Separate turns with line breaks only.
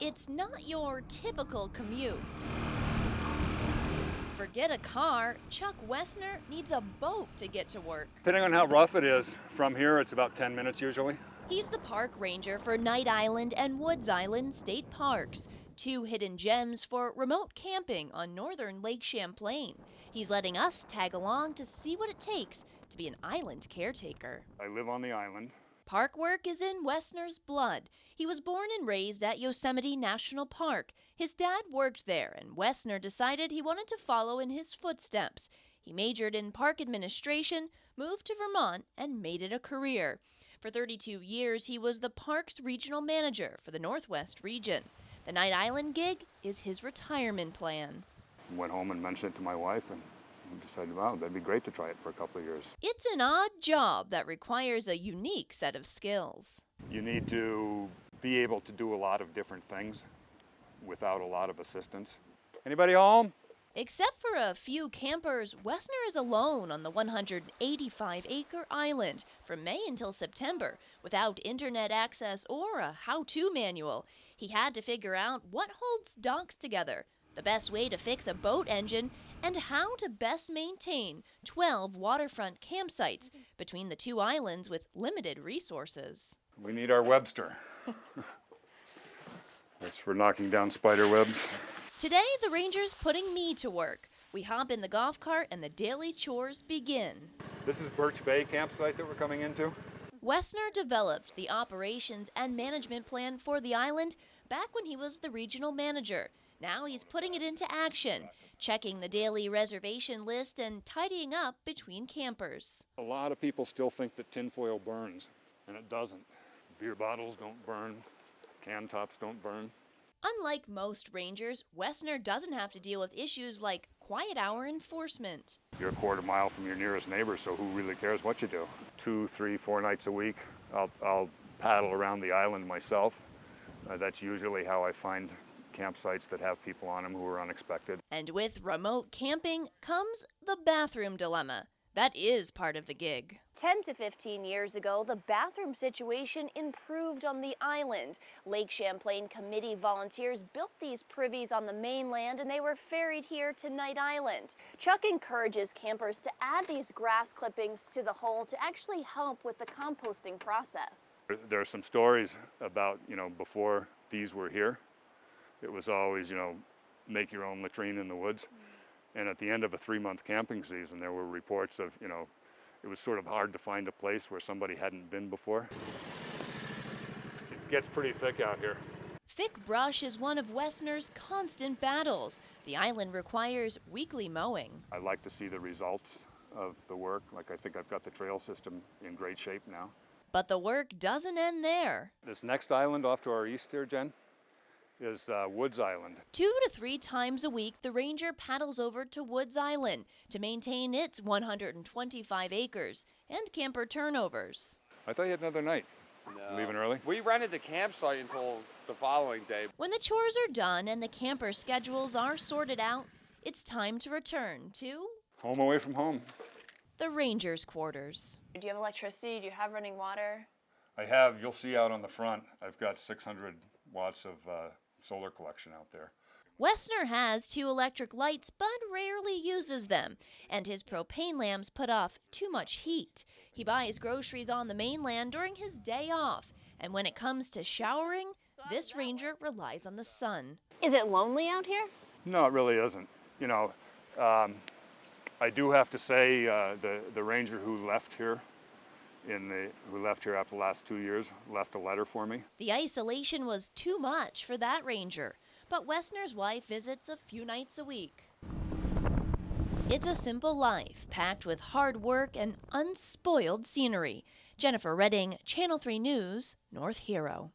It's not your typical commute. Forget a car, Chuck Wessner needs a boat to get to work.
Depending on how rough it is, from here it's about 10 minutes usually.
He's the park ranger for Knight Island and Woods Island State Parks, two hidden gems for remote camping on northern Lake Champlain. He's letting us tag along to see what it takes to be an island caretaker.
I live on the island.
Park work is in Wessner's blood. He was born and raised at Yosemite National Park. His dad worked there, and Wessner decided he wanted to follow in his footsteps. He majored in park administration, moved to Vermont, and made it a career. For 32 years, he was the park's regional manager for the Northwest region. The Knight Island gig is his retirement plan.
Went home and mentioned it to my wife, and we decided, wow, that'd be great to try it for a couple of years.
It's an odd job that requires a unique set of skills.
You need to be able to do a lot of different things without a lot of assistance. Anybody home?
Except for a few campers, Wessner is alone on the 185-acre island from May until September, without internet access or a how-to manual. He had to figure out what holds docks together, the best way to fix a boat engine, and how to best maintain 12 waterfront campsites between the two islands with limited resources.
We need our Webster. That's for knocking down spider webs.
Today, the ranger's putting me to work. We hop in the golf cart and the daily chores begin.
This is Birch Bay campsite that we're coming into.
Wessner developed the operations and management plan for the island back when he was the regional manager. Now he's putting it into action, checking the daily reservation list and tidying up between campers.
A lot of people still think that tinfoil burns, and it doesn't. Beer bottles don't burn, can tops don't burn.
Unlike most rangers, Wessner doesn't have to deal with issues like quiet hour enforcement.
You're a quarter mile from your nearest neighbor, so who really cares what you do? 2, 3, 4 nights a week, I'll paddle around the island myself. That's usually how I find campsites that have people on them who are unexpected.
And with remote camping comes the bathroom dilemma. That is part of the gig. 10 to 15 years ago, the bathroom situation improved on the island. Lake Champlain Committee volunteers built these privies on the mainland and they were ferried here to Knight Island. Chuck encourages campers to add these grass clippings to the hole to actually help with the composting process.
There are some stories about, before these were here, it was always, make your own latrine in the woods. And at the end of a 3-month camping season, there were reports of, it was sort of hard to find a place where somebody hadn't been before. It gets pretty thick out here.
Thick brush is one of Wessner's constant battles. The island requires weekly mowing.
I like to see the results of the work. Like, I think I've got the trail system in great shape now.
But the work doesn't end there.
This next island off to our east here, Jen, is Woods Island.
2 to 3 times a week, the ranger paddles over to Woods Island to maintain its 125 acres and camper turnovers.
I thought you had another night.
No.
Leaving early?
We rented the campsite until the following day.
When the chores are done and the camper schedules are sorted out, it's time to return to
Home away from home.
the ranger's quarters.
Do you have electricity? Do you have running water?
I have, you'll see out on the front, I've got 600 watts of solar collection out there.
Wessner has 2 electric lights but rarely uses them, and his propane lamps put off too much heat. He buys groceries on the mainland during his day off, and when it comes to showering, this ranger relies on the sun.
Is it lonely out here?
No, it really isn't. I do have to say the ranger who left here after the last 2 years left a letter for me.
The isolation was too much for that ranger, but Wessner's wife visits a few nights a week. It's a simple life, packed with hard work and unspoiled scenery. Jennifer Redding, Channel 3 News, North Hero.